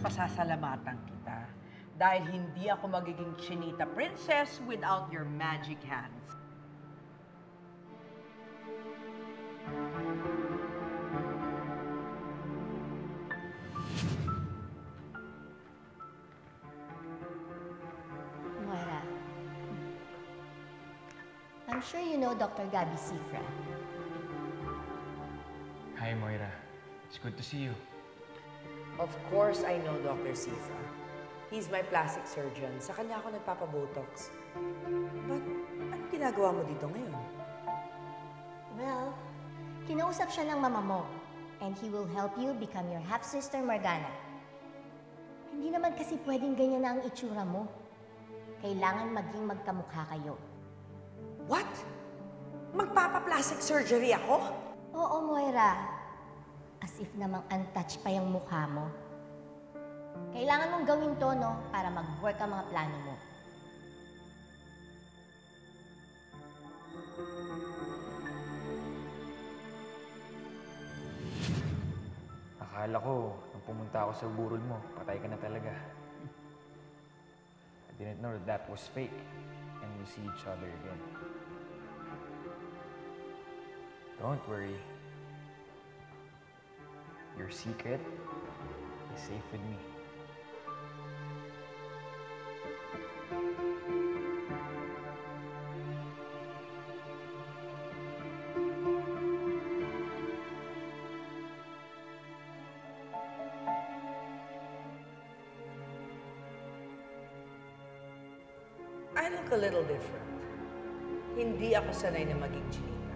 pasasalamatan kita dahil hindi ako magiging Chinita princess without your magic hands. Moira, I'm sure you know Dr. Gabby Cifra. Hi, Moira. It's good to see you. Of course, I know Dr. Cifra. He's my plastic surgeon. Sa kanya ako nagpapabotox. But, anong ginagawa mo dito ngayon? Well, kinausap siya ng mama mo, and he will help you become your half-sister Morgana. Hindi naman kasi pwedeng ganyan na ang itsura mo. Kailangan maging magkamukha kayo. What? Magpapa-plastic surgery ako? Oo, Moira. As if namang untouched pa yung mukha mo. Kailangan mong gawin to, no? Para mag-work ang mga plano mo. Akala ko, nung pumunta ako sa burol mo, patay ka na talaga. I didn't know that was fake, and we'll see each other again. Don't worry. Your secret is safe with me. I look a little different. Hindi ako sanay na maging Chinita.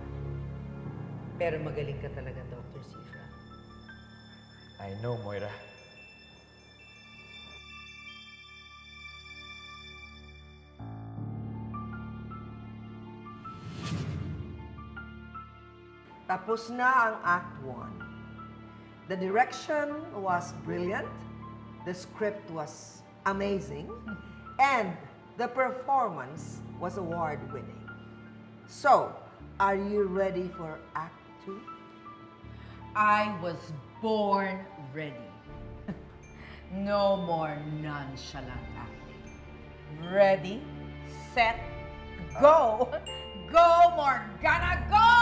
Pero magaling ka talaga, Dr. Cifra. I know, Moira. Tapos na ang Act 1. The direction was brilliant, the script was amazing, and the performance was award-winning. So, are you ready for Act 2? I was born ready. No more nonchalant acting. Ready, set, go! Go, Morgana, go!